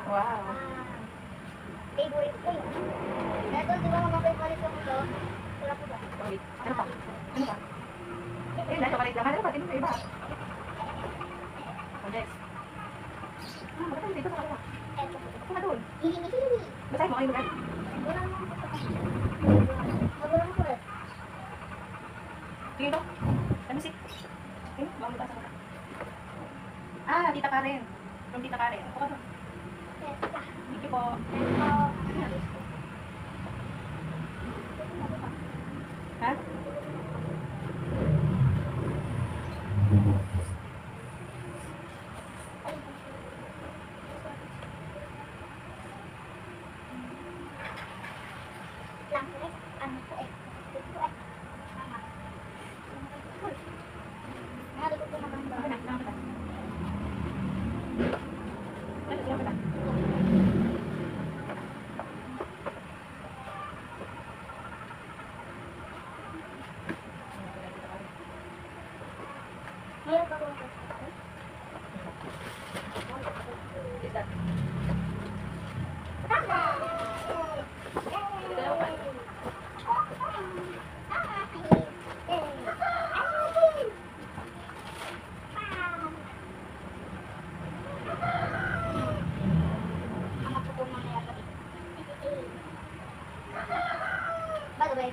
Wow. Favorite ko yun. Ito, di ba mag-favorite ko ito? Wala po ba? Wait, ano pa? Ano pa? Eh, dahil kapalit lang. Ano pa? Tingin ko iba. Oh, next. Maganda dito sa kanila. Ito. Ako na doon. Hihingi. Basahin mo kayo lugar. Wala mo ko sa kanila. Wala mo ko rin. Tingin to. Ano si? Tingin, baka mo sa mga. Ah, Tita Karen. From Tita Karen. Ako ka doon. Thank you po. Ha? By the way,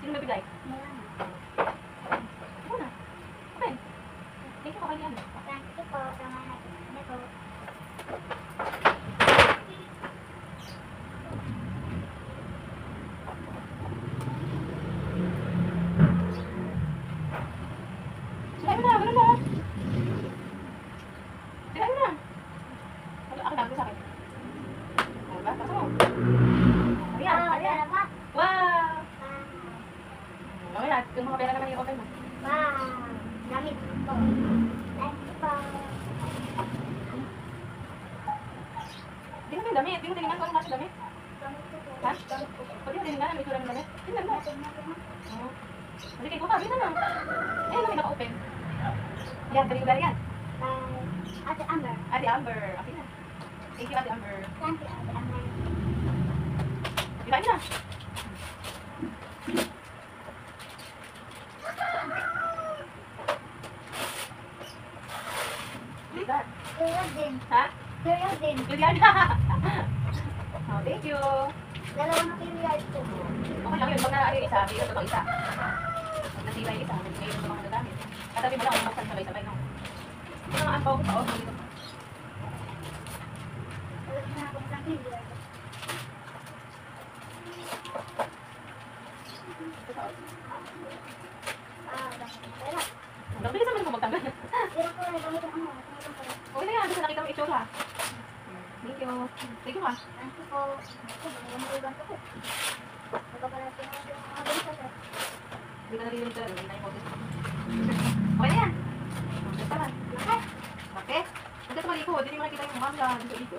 Sino nabigay? Ako na. Okay. Thank you, kakalian. thank you po sa mga ano po. Sinabi mo na, wala na. Sinabi mo na. Ako na, sa akin. Ano ba? Basta mo. Ayan, ayan. Wow! Okay na, kung mga pera naman yung open mo. Wow! Damit po. Thank you po. Di mo yung damit, di mo tinignan kung anong nasa damit. Damit ko po. Ha? Damit ko po. O di mo tinignan, may tura ng damit. Tingnan mo. Tingnan ko na. Oo. Sige, ikaw pa, tingnan mo. Eh, may naka-open. Yan, galing lugar yan. Ate Amber. Ate Amber. Okay na. Thank you, Ate Amber. Thank you, Ate Amber. Diba na? Diba? Period din. Ha? Period din. Billiard na. Oh, thank you. Dalawa na period ko. Okay lang yun. Pag na-ano yung isa, bigyan ko itong isa. Pag nasira yung isa, ngayon ko mga nagamit. Katabi mo lang kung buksan sabay-sabay, no? Ito mga ampaw ko pa, oh. Dito. Wala na akong isang period. Wala. Ang bilis naman mo magtanggal. Pero ko na gamit ang ano. Okay na yan, kasi nakita mo itsura. Thank you. Thank you, ha. Thank you po. Ito, magandang ko po. Magkapalapin ako yung mga ganito. Hindi ka naririnig talaga, hindi na yung focus. Okay na yan. Basta man. Okay. Okay? Huwag ka tumaliko, hindi mo nakita yung mukha nila dito dito.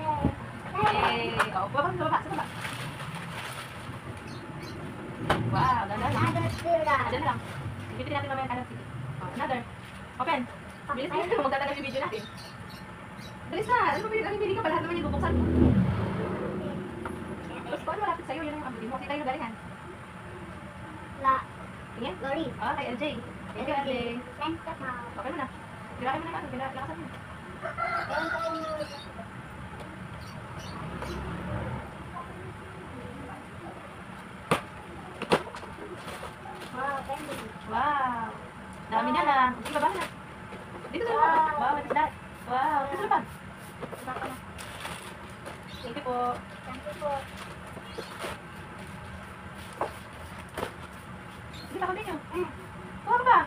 Eh, oh, baba, baba, sa baba. Wow, ganda na. Another period. Diyan na lang. Ibitin natin mamaya kanan. Sige. Oh, another. Open. Bilis na. Magtatagal yung video natin. Bilis na. Ano ba pili ka pa? Lahat naman yung bubuksan mo. Tapos kung ano malapit sa'yo, yun ang yung ambilin mo. Kasi tayo galingan. Tingin? Lori. Oh, kay LJ. Thank you, LJ. Thank you po. Okay mo na. Bilakain mo na ano. Bilakasan mo. Meron pa pong wow, thank you. Wow. Dami na lang. Sige, baba na. Dito sa loob. Wow, what is that? Wow. Dito sa loob. Thank you po. Thank you po. Sige, takotin nyo. Kuha ka ba?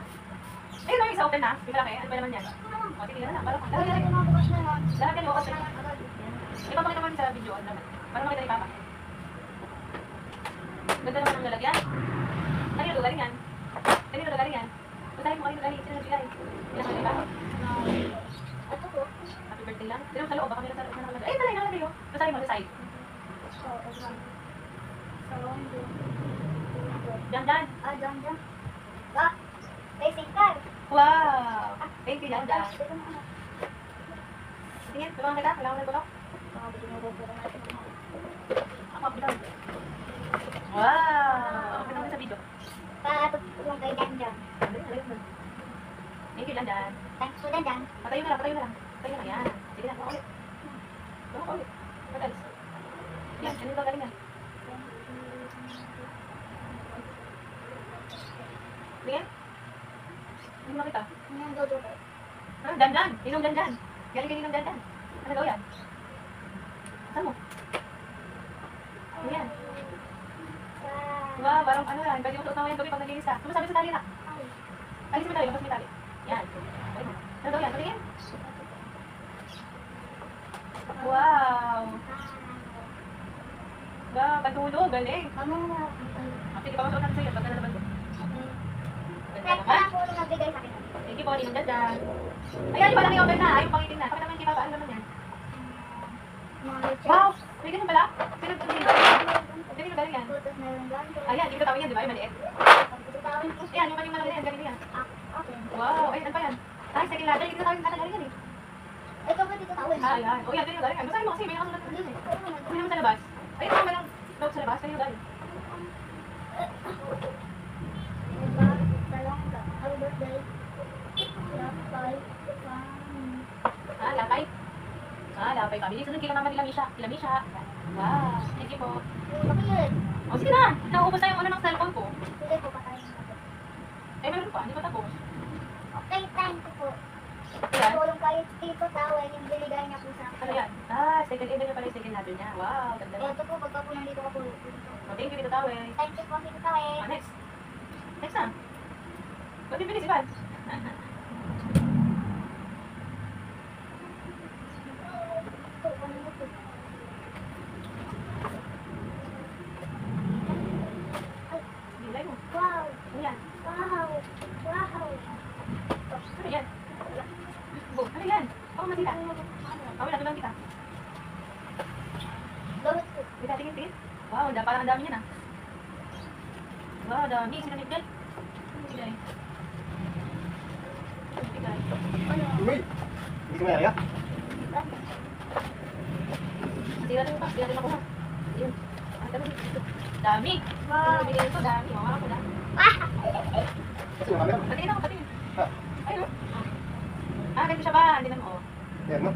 Eh, may isa open na. Di ba laki? Ano ba naman yan? O, sige na lang. Parang, Lagi na bukas na yun. lahat yan open. Agad. Ipapakita ko rin sa video naman. Para makita ni Papa. Ganda naman ang lalagyan. Kanino to galing yan? Kanino to galing yan? Basahin mo kanino galing. Sino nagbigay? Pinaka ni Papa? Ito po. Happy birthday lang. Pero sa loob, baka meron sa loob na nakalagay. Ay, pala, nakalagay yun. Basahin mo sa side. Jan. Jan. Ah, racing car. Wow! Thank you, Jan. Tingin, tulungan kita. Kailangan mo ng tulong. Ako, bilang. Wow! Okay naman sa video. Patutulong kay Jan. Thank you, Jan. Thanks to Jan. Patayo na lang. Patayo na lang. Yan. Sige na, ulit. Ulit. Patalis. Yan, kanino to galing yan? Tingin? Hindi makita. Ang dodo ko. Ah, Jan. Inong Jan. Galing kaninong Jan. Ano daw yan? Saan mo? Ano yan? Wow, parang ano yan. Pwede mo suot na yan pag naglinis ka. Sumasabi sa tali na. Alis mo tali, labas mo tali. Yan. Ano daw yan? Patingin? Wow! Wow, patulo. Galing. Sige, pamasuot natin sa'yo. Pagka nalaban ko. Ganda Kahit naman. wala po nung nagbigay sa akin. Sige po, ninong Jan. Ayan, iba lang yung open na. Ayaw pangitin na. Pakita mo yung kipapa. Ano naman yan? Wow! May ganun pala? Sino galing yan? Putos na yung ganito. Ayan, hindi ko tawin yan, di ba? Yung maliit. Tutawin po. Ayan, yung maling malaki na yan. Galing yan. Okay. Wow! Ay, ano pa yan? Ay, second ladder. Hindi ko tawin galing yan eh. Ito po dito tawin. Ayan. O yan, ganyan galing yan. Basahin mo kasi may nakasunod na dun eh. Kami naman sa labas. Ayun, may lang loob sa labas. Kanino galing? Salongga. Happy birthday. Lapay. Lapay. Lapay family. Sunod kilo naman nila Misha. Wow. Thank you po. Bakit? O, sige na. Nauubos na yung ano ng cellphone ko. Sige po, patayin natin. Eh, meron pa. Hindi pa tapos. Okay, thank you po. Ayan. Tulong kayo Tito Tawel, yung binigay niya po sa akin. Ano yan? Second niya pala yung second ladder niya. Wow, ganda mo. Ito po, pagka po nandito ka po. Thank you, Tito Tawel. Thank you po, Tito Tawel. Next. Next na. Ba't bibilis, Ivan? Bilay mo. Wow! Ano yan? Wow! Wow! Ano yan? Ano yan? Ako masila. Wala, tulang kita. Gawit po. Kita, tingin. Wow, parang ang dami niya na. Wow, dami. Sinamit dyan. Bigay. Uy! Hindi ka mayaya? Sira rin pa. Sira rin ako ha. Yun. Ang dami. Dami. Wow! Bigay ito, dami. Mama ko na. Kasi wala meron. Patingin ako, patingin. Ha? Ayun. Ganito siya ba? Hindi naman, oh. Ayan mo.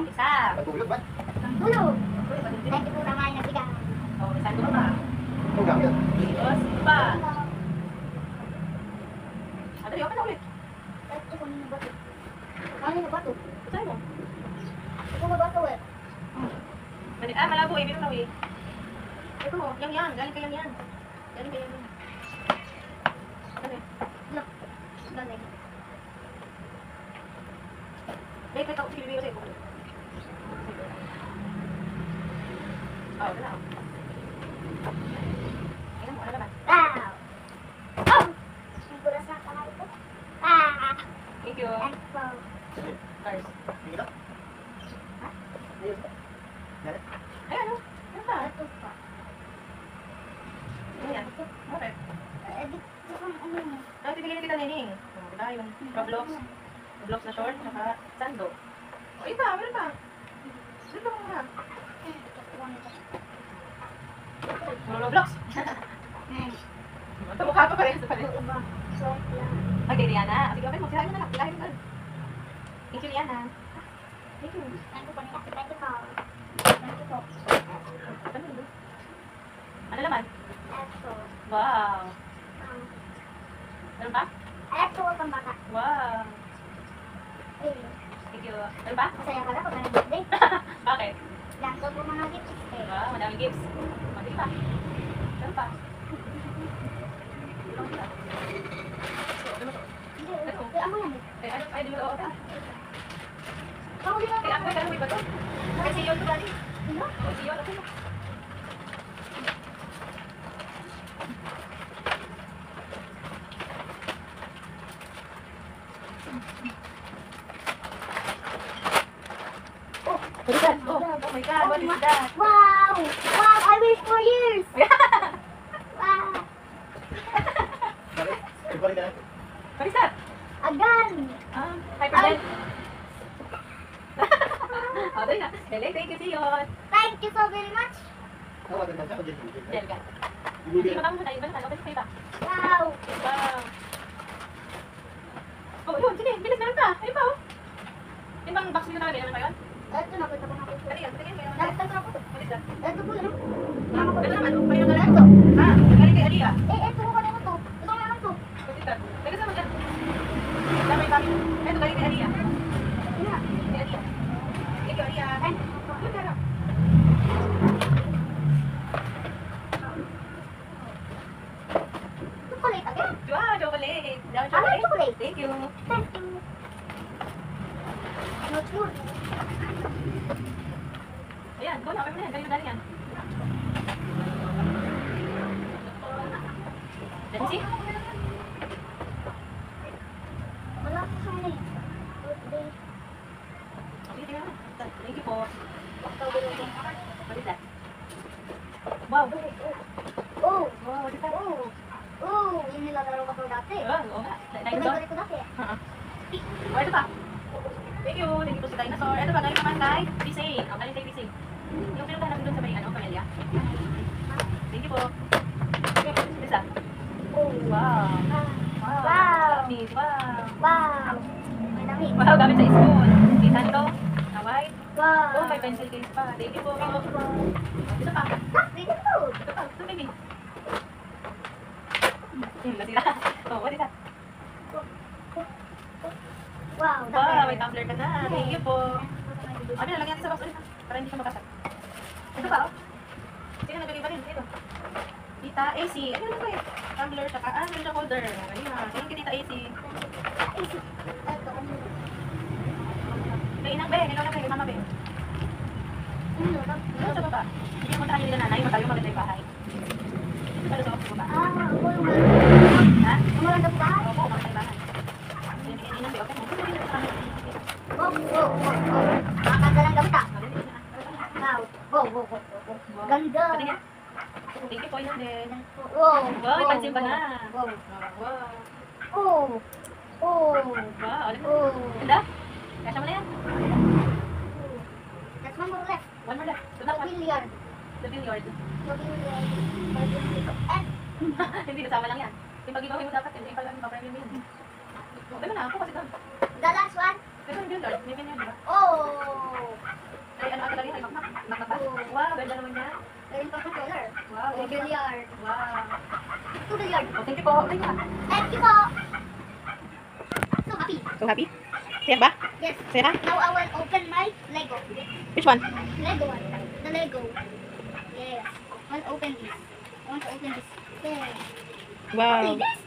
Isa. Natulog ba? Tulog! Thank you po sa mga nagbigay. Isa ko pa. Ang gamit. Tapos, pa. Dali, open na ulit. Thank you po nino bato. Ano bato? Saan mo? Ito na bato eh. Dali, malabo eh. Meron daw eh. Ito, yang. Galing ka yang. Galing ka yang. Ano eh? Galing. Wait, ako. Sige, bibigay ko sa'yo. Ito na. Ayan mo, ano naman? Wow! Oh! Ang kulas na kamay ko. Thank you. Thank you po. First. Hindi ka? Ha? Ayun. Yan. Ay, ano? Ano ba? Ito pa. Ano yan? Bakit? Dito pa ano yun. Bibigyan kita, Nening. Diba, yung Roblox. Roblox na short, saka sando. O, iba, meron pa. Meron pa muna. Roblox. Tumukha pa rin sa palit. Okay, Rihanna. Sige, okay, magsilahin mo na lang. Silahin mo na lang. Thank you, Rihanna. Thank you. Thank you po. Thank you po. Thank you po. Ano naman? Ito. Wow. Meron pa? Ito pang bata. Wow. Thank you. Meron pa? Masaya pala pag nag-birthday. Bakit? Lang ko po mga gifts. Wow, madaming gifts. Mati pa. Meron pa? Hindi, amo yan. Ay, di mo. Mahuli na. Kaya ako, kaya may bato. Kasi yun, galing. Ano? Kasi yun, okay. Oh, What is that? Oh my God, what is that? wow! Wow, I wish for years! Wow! Bakit? Ibalik na. What is that? A gun! Hypergen. Oh, dali na. Dali, thank you, Sion. Thank you so very much! Hawakan na siya. Dali ka. Hindi Ibibigay. mo na, iba na, open pa iba. Wow! Wow. Oh, yun, sige, bilis meron pa. Ayun pa, oh. Yung bang box nito talaga, naman pa yun? Ito na, ito na. Dali yan, dali yan, meron. Nakita ko po. What is that? Ito po, ano? Ito naman, oh, kanina galing. Ito. Ah, galing kay Aliyah. Ito ko kanina to. Ito nga lang to. What is that? Teka, saan mo dyan? Dami, dami. Ito, galing kay Aliyah. Ina. Kay Aliyah. Thank you, Aliyah. Ay, yun, kaya. Chocolate again. Wow, chocolate. Dami I like chocolate. Thank you. Thank you. Not sure. Ayan, go na, open mo na yan. Galing galing yan. Let me see. Wala ko sa ano eh. Birthday. Okay, tingnan mo. Thank you po. October 18. What is that? Wow. Oh! Wow, what is that? Oh! Oh! Yung nilalaro ko dati. Oh, oo nga. Dinosaur. Pinagdari ko dati. Oh, ito pa. Thank you. Thank you po sa dinosaur. Ito pa, galing naman kay Pisay. Ang galing kay Pisay. Yung pinuntahan namin doon sa may, Camellia. Thank you po. Isa. Oh! Wow. Ah. Wow. Wow. Gamit. Wow. Wow! May damit. Wow, gamit sa school. Kita nito. Na white. Wow! Oh, may pencil case pa. Thank you po. Ito pa. Ah, very good! Ito pa. Ito, baby. Nasira. Oh, what is that? Wow! Wow, may tumbler ka na. Thank you po. Abi, nalagyan natin sa box ulit ha. Para hindi siya makasap. Ito pa, oh. Sino nagbigay pa rin? Ito. Tita AC. Ano na ba eh? Tumbler, tsaka, meron siya holder. Ayun na. Thank you, Tita AC. Ito, ano? Kay Inang Be. Kailangan kay Mama Be. Ano? Ano sa baba? Hindi mo tayo nila nanay. Magtayo maganda yung bahay. Ano sa baba? Ah, ako yung Ha? maganda ba? Oo, maganda yung bahay. Yan, kay Inang Be. Okay mo. Oh, oh, oh, oh. Makakanda lang gamit ah. Wow. Oh, oh, oh, oh. Ganda. Pati nga. Thank you po, Inang Be. Wow. Wow, may pansin pa na. Wow. Wow. Oh. Oh. Wow. Alam mo. Oh. Ganda? Kasya mo na yan. That's one more left. One more left. The Ito na. billiard. The billiard. The billiard. And Hindi, kasama lang yan. Yung pag-ibawin mo dapat, hindi pala yung papremyo mo yun. Okay mo na, ako kasi doon. the last one. Pero yung billiard, may ganyan, di ba? Oh. Ay, ano ata lagi? Ay, makmak. Makmak ba? Wow, ganda naman yan. Ayun pa controller. Wow. The billiard. Wow. Two billiard. Oh, thank you po. Thank you. Thank you po. So happy. So happy? Saya ba? Yes. Saya? Now I will open my Lego. Which one? Lego one. The Lego. Yes. I want to open this. I want to open this. Yes. Wow. Hey, this.